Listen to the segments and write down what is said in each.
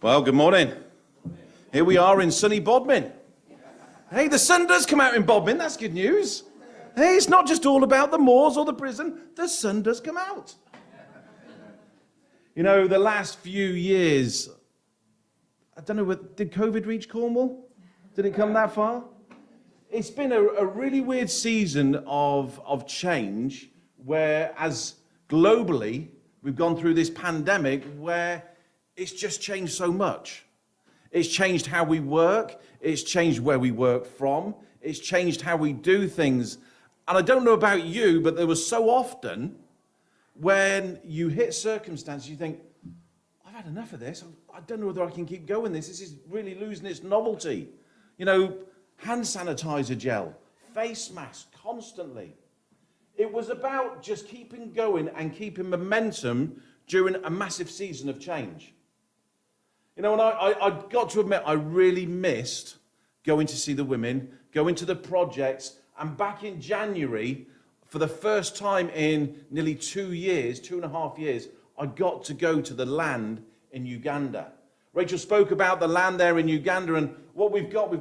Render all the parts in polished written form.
Well, good morning. Here we are in sunny Bodmin. Hey, the sun does come out in Bodmin. That's good news. Hey, it's not just all about the moors or the prison. The sun does come out. You know, the last few years, I don't know, did COVID reach Cornwall? Did it come that far? It's been a really weird season of change where, as globally, we've gone through this pandemic where it's just changed so much. It's changed how we work. It's changed where we work from. It's changed how we do things. And I don't know about you, but there was so often when you hit circumstances, you think, I've had enough of this. I don't know whether I can keep going this. This is really losing its novelty. You know, hand sanitizer gel, face mask constantly. It was about just keeping going and keeping momentum during a massive season of change. You know, and I got to admit, I really missed going to see the women, going to the projects, and back in January, for the first time in nearly 2 years, 2.5 years, I got to go to the land in Uganda. Rachel spoke about the land there in Uganda, and what we've got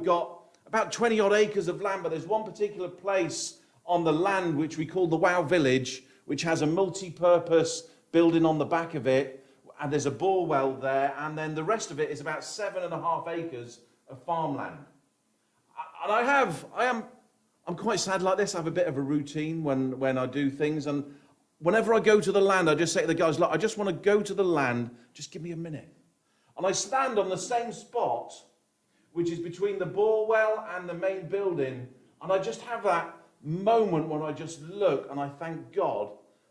about 20 odd acres of land, but there's one particular place on the land which we call the Wow Village, which has a multi-purpose building on the back of it, and there's a bore well there, and then the rest of it is about 7.5 acres of farmland. And I'm quite sad like this. I have a bit of a routine when I do things, and whenever I go to the land, I just say to the guys, look, I just want to go to the land, just give me a minute. And I stand on the same spot, which is between the bore well and the main building, and I just have that moment when I just look and I thank God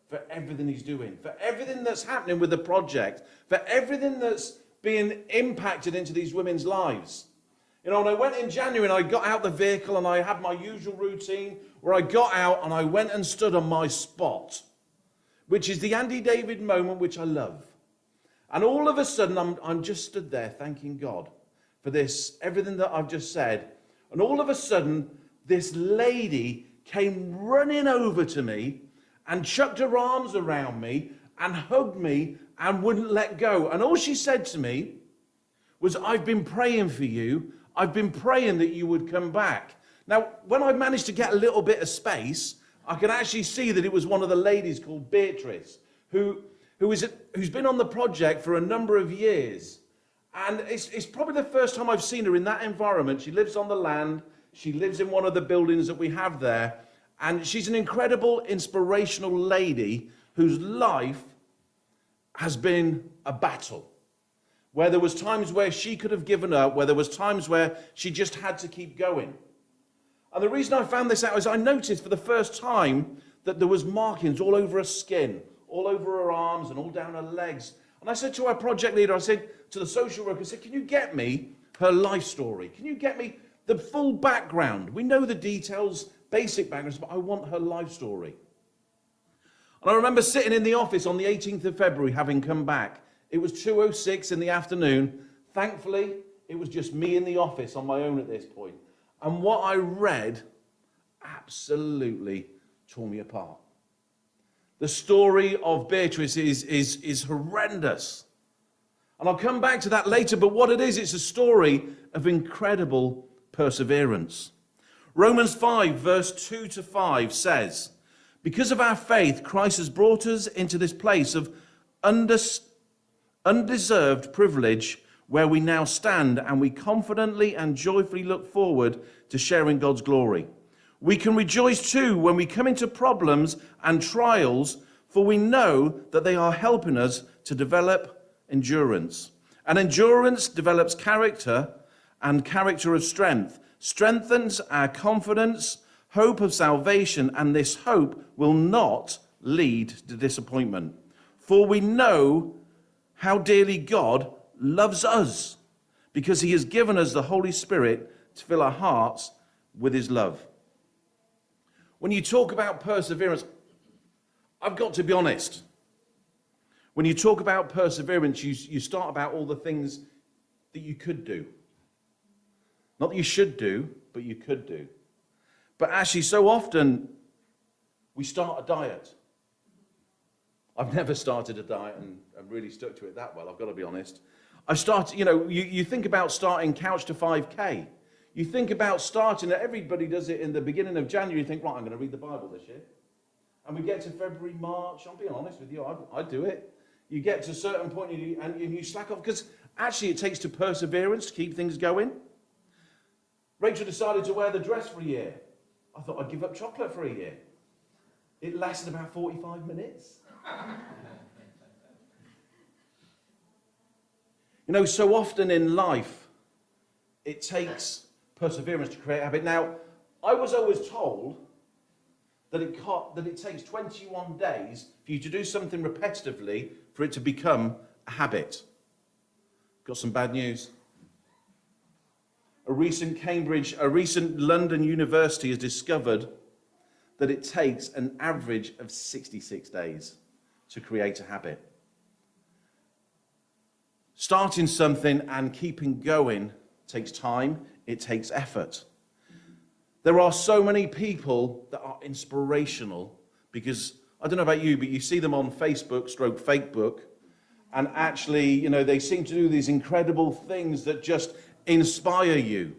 for everything he's doing, for everything that's happening with the project, for everything that's being impacted into these women's lives. You know, and I went in January and I got out the vehicle and I had my usual routine where I got out and I went and stood on my spot, which is the Andy David moment, which I love. And all of a sudden, I'm just stood there thanking God for this, everything that I've just said. And all of a sudden, this lady came running over to me and chucked her arms around me and hugged me and wouldn't let go. And all she said to me was, I've been praying for you. I've been praying that you would come back. Now, when I managed to get a little bit of space, I could actually see that it was one of the ladies called Beatrice, who's been on the project for a number of years. And it's probably the first time I've seen her in that environment. She lives on the land. She lives in one of the buildings that we have there. And she's an incredible, inspirational lady whose life has been a battle. Where there was times where she could have given up, where there was times where she just had to keep going. And the reason I found this out is I noticed for the first time that there was markings all over her skin, all over her arms and all down her legs. And I said to our project leader, I said to the social worker, I said, can you get me her life story? Can you get me the full background? We know the details, basic backgrounds, but I want her life story. And I remember sitting in the office on the 18th of February, having come back. It was 2:06 in the afternoon. Thankfully, it was just me in the office on my own at this point. And what I read absolutely tore me apart. The story of Beatrice is horrendous. And I'll come back to that later, but what it is, it's a story of incredible perseverance. Romans 5, verse 2 to 5 says, because of our faith, Christ has brought us into this place of undeserved privilege where we now stand, and we confidently and joyfully look forward to sharing God's glory. We can rejoice too when we come into problems and trials, for we know that they are helping us to develop endurance. And endurance develops character, and character of strength, strengthens our confidence, hope of salvation, and this hope will not lead to disappointment. For we know how dearly God loves us, because he has given us the Holy Spirit to fill our hearts with his love. When you talk about perseverance, I've got to be honest. When you talk about perseverance, you start about all the things that you could do. Not that you should do, but you could do. But actually, so often, we start a diet. I've never started a diet and really stuck to it that well, I've got to be honest. I started, you think about starting Couch to 5K. You think about starting it, everybody does it in the beginning of January. You think, right, I'm going to read the Bible this year. And we get to February, March. I'm being honest with you, I do it. You get to a certain point and you slack off, because actually it takes to perseverance to keep things going. Rachel decided to wear the dress for a year. I thought I'd give up chocolate for a year. It lasted about 45 minutes. So often in life, it takes perseverance to create a habit. Now, I was always told that it takes 21 days for you to do something repetitively for it to become a habit. Got some bad news. A recent London university has discovered that it takes an average of 66 days to create a habit. Starting something and keeping going takes time, it takes effort. There are so many people that are inspirational because, I don't know about you, but you see them on Facebook, Fakebook, and actually, they seem to do these incredible things that just inspire you.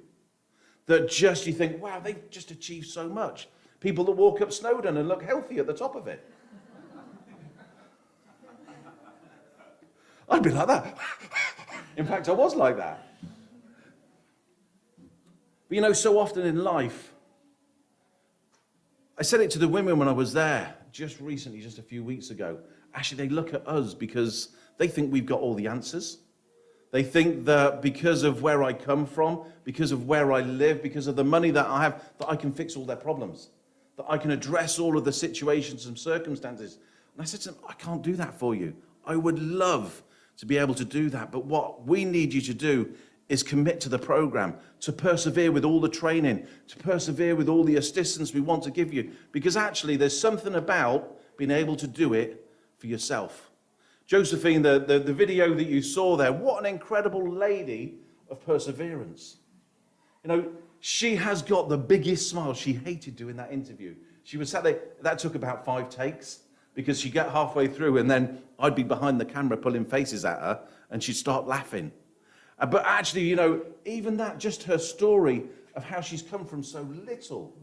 That just, you think, wow, they've just achieved so much. People that walk up Snowdon and look healthy at the top of it. I'd be like that. In fact, I was like that. But so often in life, I said it to the women when I was there just recently, just a few weeks ago. Actually, they look at us because they think we've got all the answers. They think that because of where I come from, because of where I live, because of the money that I have, that I can fix all their problems, that I can address all of the situations and circumstances. And I said to them, I can't do that for you. I would love to be able to do that, but what we need you to do is commit to the program, to persevere with all the training, to persevere with all the assistance we want to give you, because actually there's something about being able to do it for yourself. Josephine, the video that you saw there, what an incredible lady of perseverance. She has got the biggest smile. She hated doing that interview. She was sat there, that took about 5 takes, because she'd get halfway through and then I'd be behind the camera pulling faces at her and she'd start laughing. But actually, even that, just her story of how she's come from so little,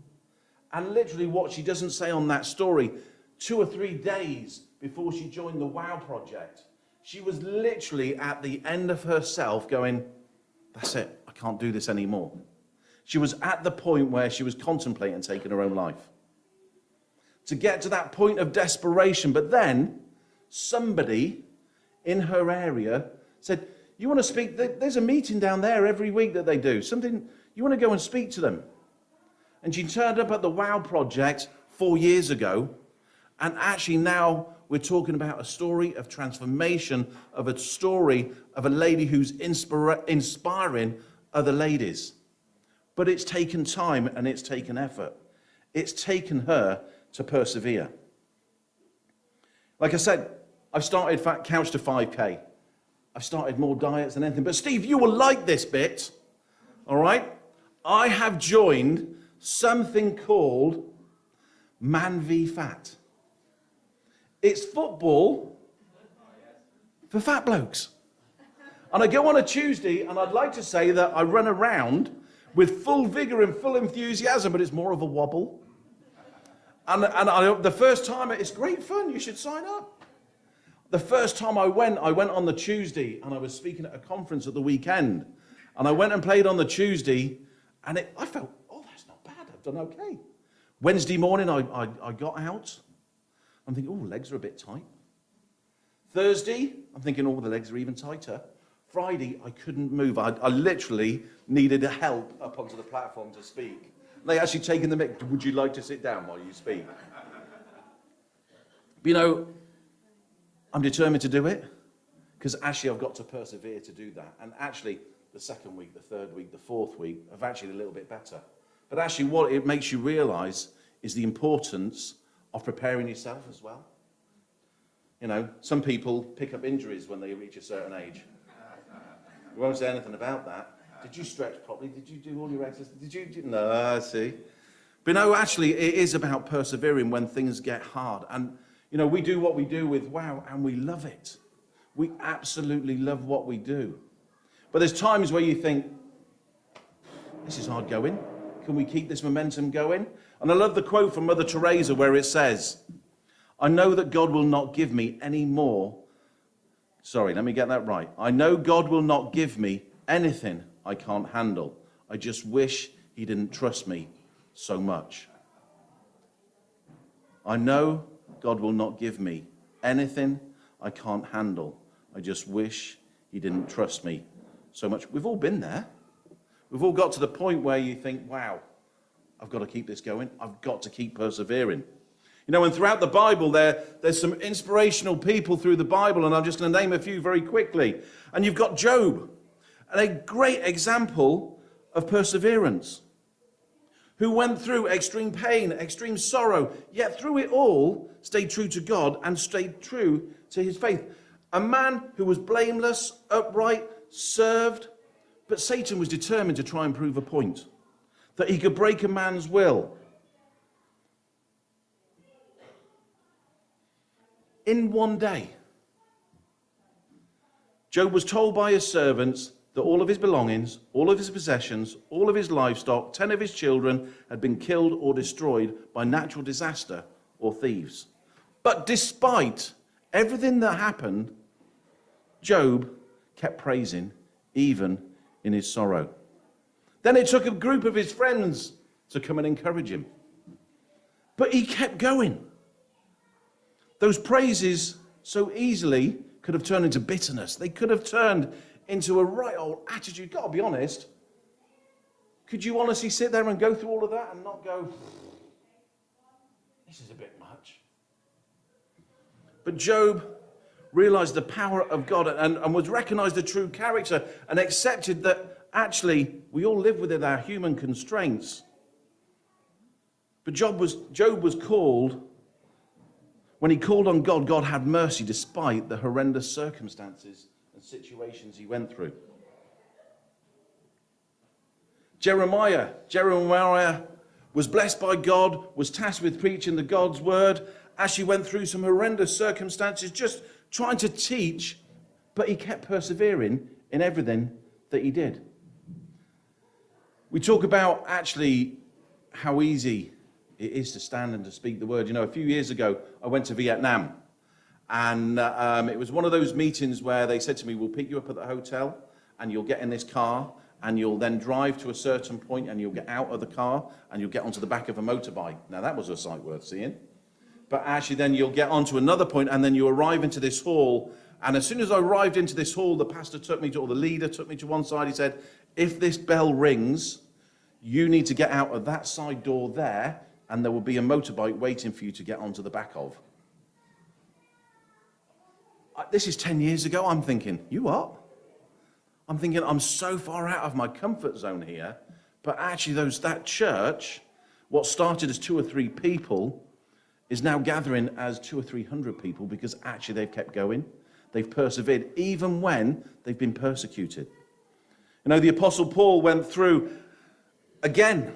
and literally what she doesn't say on that story, 2 or 3 days before she joined the WOW project, she was literally at the end of herself going, that's it, I can't do this anymore. She was at the point where she was contemplating taking her own life. To get to that point of desperation, but then somebody in her area said, you want to speak, there's a meeting down there every week that they do, something, you want to go and speak to them. And she turned up at the WOW project 4 years ago, and actually now we're talking about a story of transformation, of a story of a lady who's inspiring other ladies. But it's taken time and it's taken effort. It's taken her to persevere. Like I said, I've started Couch to 5K. I've started more diets than anything. But Steve, you will like this bit, all right? I have joined something called Man v Fat. It's football for fat blokes. And I go on a Tuesday, and I'd like to say that I run around with full vigor and full enthusiasm, but it's more of a wobble. And the first time, it's great fun. You should sign up. The first time I went on the Tuesday, and I was speaking at a conference at the weekend. And I went and played on the Tuesday, and I felt, oh, that's not bad. I've done okay. Wednesday morning, I got out. I'm thinking, oh, legs are a bit tight. Thursday, I'm thinking, oh, the legs are even tighter. Friday, I couldn't move. I literally needed help up onto the platform to speak. They actually taken the mic, would you like to sit down while you speak? But I'm determined to do it, because actually I've got to persevere to do that. And actually, the second week, the third week, the fourth week, I've actually a little bit better. But actually what it makes you realize is the importance of preparing yourself as well. Some people pick up injuries when they reach a certain age. We won't say anything about that. Did you stretch properly? Did you do all your exercises? Did you? No, I see. But no, actually, it is about persevering when things get hard. And, we do what we do with WOW, and we love it. We absolutely love what we do. But there's times where you think, this is hard going. Can we keep this momentum going? And I love the quote from Mother Teresa where it says, I know that God will not give me any more. Sorry, let me get that right. I know God will not give me anything I can't handle. I just wish he didn't trust me so much. I know God will not give me anything I can't handle. I just wish he didn't trust me so much. We've all been there. We've all got to the point where you think, wow, I've got to keep this going. I've got to keep persevering. You know, and throughout the Bible, there's some inspirational people through the Bible, and I'm just going to name a few very quickly. And you've got Job, and a great example of perseverance, who went through extreme pain, extreme sorrow, yet through it all stayed true to God and stayed true to his faith. A man who was blameless, upright, served, but Satan was determined to try and prove a point, that he could break a man's will. In one day, Job was told by his servants that all of his belongings, all of his possessions, all of his livestock, 10 of his children had been killed or destroyed by natural disaster or thieves. But despite everything that happened, Job kept praising even in his sorrow. Then it took a group of his friends to come and encourage him. But he kept going. Those praises so easily could have turned into bitterness. They could have turned into a right old attitude. Got to be honest. Could you honestly sit there and go through all of that and not go, this is a bit much? But Job realized the power of God and was recognized the true character and accepted that actually we all live within our human constraints. But Job was called, when he called on God, God had mercy despite the horrendous circumstances and situations he went through. Jeremiah was blessed by God, was tasked with preaching the God's word as she went through some horrendous circumstances, just trying to teach, but he kept persevering in everything that he did. We talk about actually how easy it is to stand and to speak the word. You know, a few years ago, I went to Vietnam, and it was one of those meetings where they said to me, we'll pick you up at the hotel, and you'll get in this car, and you'll then drive to a certain point, and you'll get out of the car, and you'll get onto the back of a motorbike. Now, that was a sight worth seeing. But actually, then you'll get onto another point, and then you arrive into this hall, and as soon as I arrived into this hall, the pastor took me to, or the leader took me to one side. He said, if this bell rings, you need to get out of that side door there, and there will be a motorbike waiting for you to get onto the back of. This is 10 years ago. I'm thinking, you what? I'm thinking, I'm so far out of my comfort zone here. But actually, that church, what started as 2 or 3 people, is now gathering as 200 or 300 people because actually they've kept going. They've persevered, even when they've been persecuted. You know, the Apostle Paul went through, again,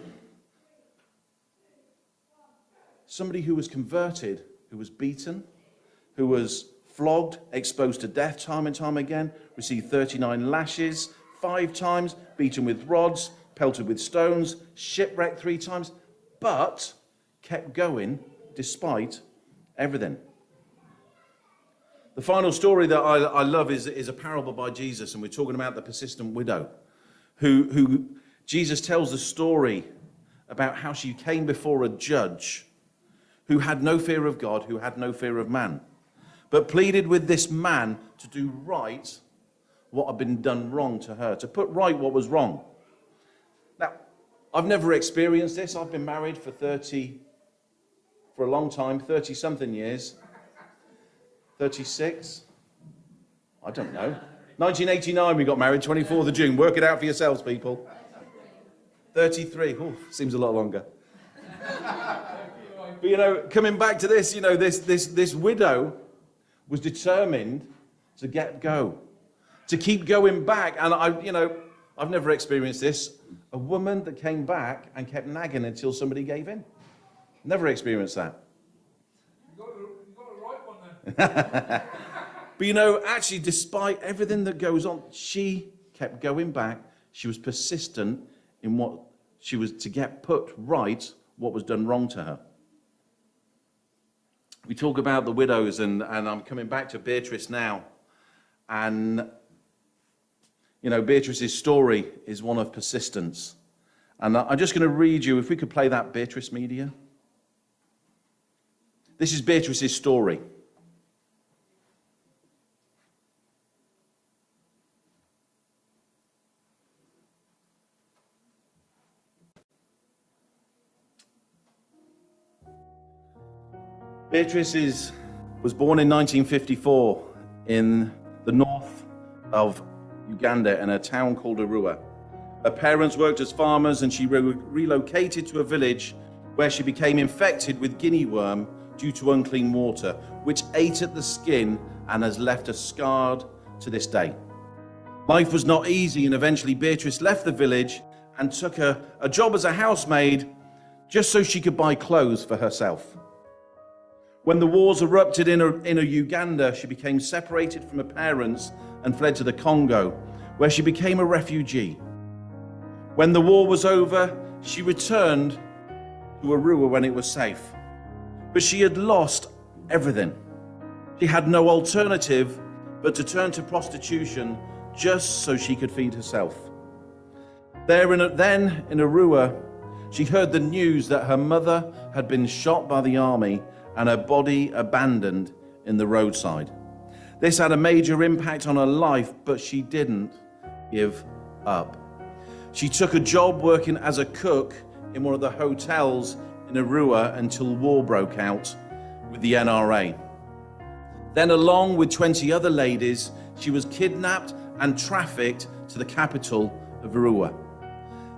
somebody who was converted, who was beaten, who was flogged, exposed to death time and time again, received 39 lashes, 5 times, beaten with rods, pelted with stones, shipwrecked 3 times, but kept going despite everything. The final story that I love is a parable by Jesus, and we're talking about the persistent widow, who Jesus tells the story about how she came before a judge who had no fear of God, who had no fear of man, but pleaded with this man to do right what had been done wrong to her, to put right what was wrong. Now, I've never experienced this. I've been married for a long time, 30-something years. 36? I don't know. 1989 we got married, 24th of June. Work it out for yourselves, people. 33. Oh, seems a lot longer. But, you know, coming back to this, you know, this widow was determined to to keep going back. And I've never experienced this. A woman that came back and kept nagging until somebody gave in. Never experienced that. You got a right one then. But, you know, actually, despite everything that goes on, she kept going back. She was persistent in what she was to get put right, what was done wrong to her. We talk about the widows, and I'm coming back to Beatrice now. And, Beatrice's story is one of persistence. And I'm just going to read you, if we could play that, Beatrice Media. This is Beatrice's story. Beatrice was born in 1954 in the north of Uganda in a town called Arua. Her parents worked as farmers, and she relocated to a village where she became infected with guinea worm due to unclean water, which ate at the skin and has left her scarred to this day. Life was not easy, and eventually Beatrice left the village and took a job as a housemaid just so she could buy clothes for herself. When the wars erupted in Uganda, she became separated from her parents and fled to the Congo, where she became a refugee. When the war was over, she returned to Arua when it was safe. But she had lost everything. She had no alternative but to turn to prostitution just so she could feed herself. Then in Arua, she heard the news that her mother had been shot by the army and her body abandoned in the roadside. This had a major impact on her life, but she didn't give up. She took a job working as a cook in one of the hotels in Arua until war broke out with the NRA. Then, along with 20 other ladies, she was kidnapped and trafficked to the capital of Arua.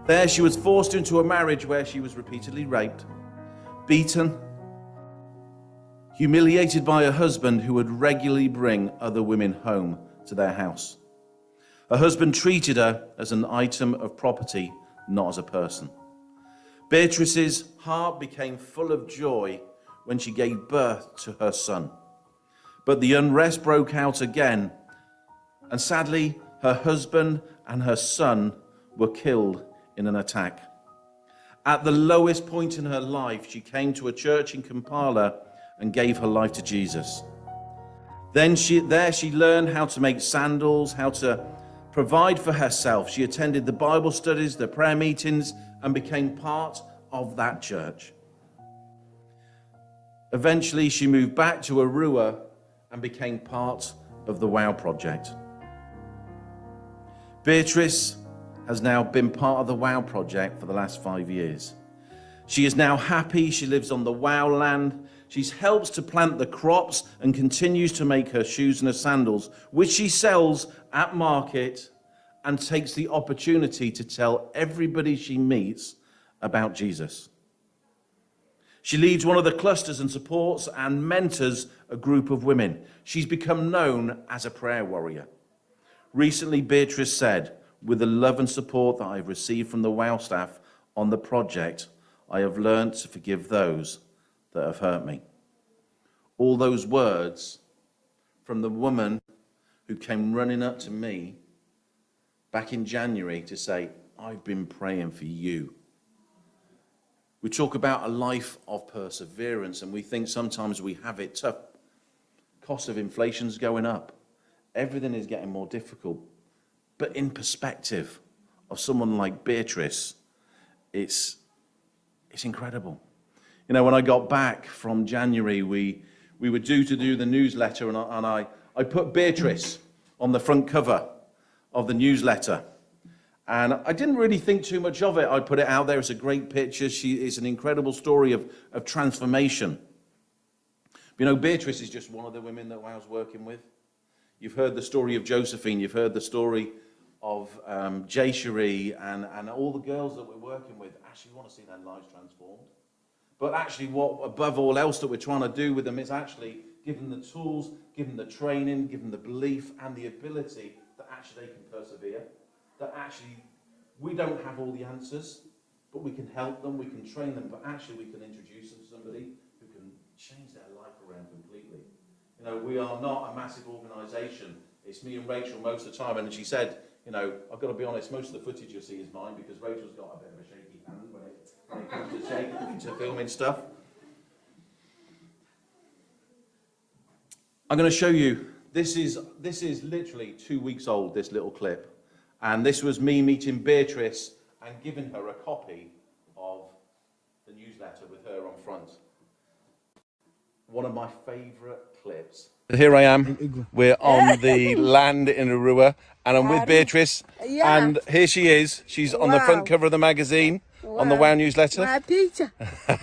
There she was forced into a marriage where she was repeatedly raped, beaten, humiliated by her husband, who would regularly bring other women home to their house. Her husband treated her as an item of property, not as a person. Beatrice's heart became full of joy when she gave birth to her son. But the unrest broke out again, and sadly, her husband and her son were killed in an attack. At the lowest point in her life, she came to a church in Kampala and gave her life to Jesus. Then she learned how to make sandals, how to provide for herself. She attended the Bible studies, the prayer meetings, and became part of that church. Eventually, she moved back to Arua and became part of the WOW project. Beatrice has now been part of the WOW project for the last 5 years. She is now happy. She lives on the WOW land. She helps to plant the crops and continues to make her shoes and her sandals, which she sells at market, and takes the opportunity to tell everybody she meets about Jesus. She leads one of the clusters and supports and mentors a group of women. She's become known as a prayer warrior. Recently, Beatrice said, "With the love and support that I've received from the WOW staff on the project, I have learned to forgive those that have hurt me." All those words from the woman who came running up to me back in January to say, "I've been praying for you." We talk about a life of perseverance, and we think sometimes we have it tough. Cost of inflation's going up. Everything is getting more difficult. But in perspective of someone like Beatrice, it's incredible. You know, when I got back from January, we were due to do the newsletter, and I put Beatrice on the front cover of the newsletter. And I didn't really think too much of it. I put it out there. It's a great picture. It's an incredible story of transformation. But you know, Beatrice is just one of the women that I was working with. You've heard the story of Josephine. You've heard the story of Jay Cherie and all the girls that we're working with. Actually, we want to see their lives transformed. But actually, what above all else that we're trying to do with them is actually give them the tools, give them the training, give them the belief and the ability that actually they can persevere. That actually we don't have all the answers, but we can help them, we can train them, but actually we can introduce them to somebody who can change their life around completely. You know, we are not a massive organisation. It's me and Rachel most of the time, and she said, you know, I've got to be honest, most of the footage you'll see is mine because Rachel's got a bit of a shaky hand when it comes to filming stuff. I'm going to show you, this is literally 2 weeks old, this little clip. And this was me meeting Beatrice and giving her a copy of the newsletter with her on front. One of my favourite clips. Here I am, we're on the land in Arua, and I'm with Beatrice, and here she is, she's on the front cover of the magazine, on the WOW newsletter. My picture.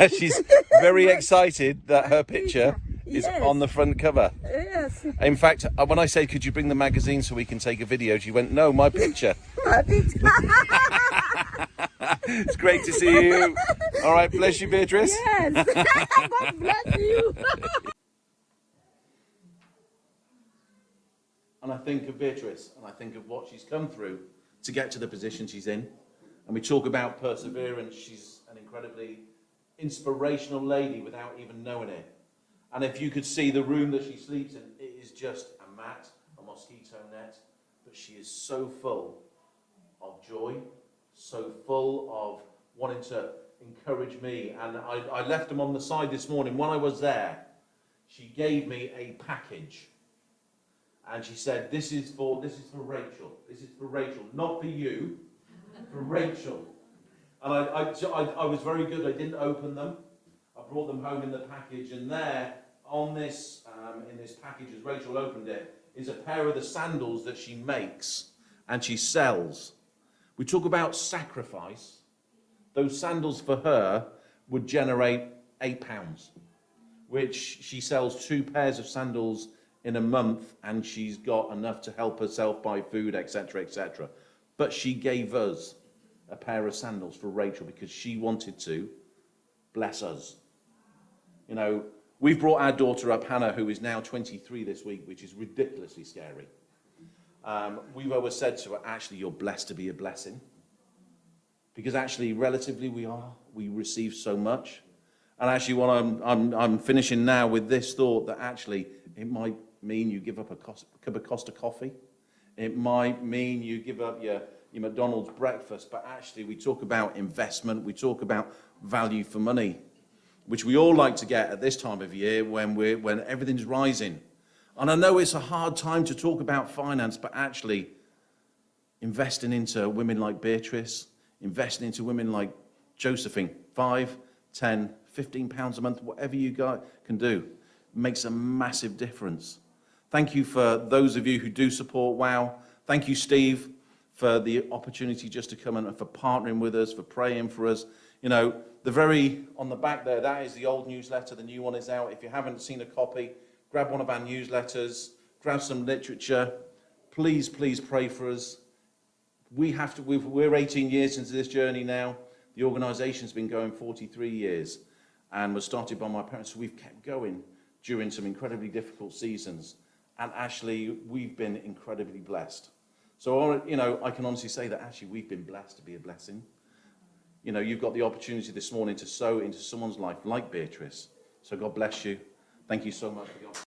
She's very excited that her picture is on the front cover. Yes. In fact, when I said, could you bring the magazine so we can take a video, she went, no, my picture. My picture. It's great to see you. All right, bless you, Beatrice. Yes. God bless you. And I think of Beatrice, and I think of what she's come through to get to the position she's in. And we talk about perseverance. She's an incredibly inspirational lady without even knowing it. And if you could see the room that she sleeps in, it is just a mat, a mosquito net, but she is so full of joy, so full of wanting to encourage me. And I left them on the side this morning. When I was there, she gave me a package. And she said, this is for Rachel. This is for Rachel, not for you, for Rachel. And I was very good. I didn't open them. I brought them home in the package, and there on this, in this package, as Rachel opened it, is a pair of the sandals that she makes and she sells. We talk about sacrifice. Those sandals for her would generate £8, which she sells 2 pairs of sandals in a month, and she's got enough to help herself buy food, etc., etc. But she gave us a pair of sandals for Rachel because she wanted to bless us. You know, we've brought our daughter up, Hannah, who is now 23 this week, which is ridiculously scary. We've always said to her, actually, you're blessed to be a blessing. Because actually, relatively, we receive so much. And actually, what I'm finishing now with this thought that actually, it might mean you give up a cup of Costa coffee. It might mean you give up your McDonald's breakfast. But actually, we talk about investment. We talk about value for money, which we all like to get at this time of year when everything's rising. And I know it's a hard time to talk about finance, but actually investing into women like Beatrice, investing into women like Josephine, 5, 10, 15 pounds a month, whatever you guys can do, makes a massive difference. Thank you for those of you who do support WOW. Thank you, Steve, for the opportunity just to come and for partnering with us, for praying for us. You know, on the back there, that is the old newsletter. The new one is out. If you haven't seen a copy, grab one of our newsletters, grab some literature. Please, please pray for us. We're 18 years into this journey now. The organisation's been going 43 years and was started by my parents. So we've kept going during some incredibly difficult seasons. And actually, we've been incredibly blessed. So, you know, I can honestly say that actually we've been blessed to be a blessing. You know, you've got the opportunity this morning to sow into someone's life like Beatrice. So God bless you. Thank you so much for the opportunity.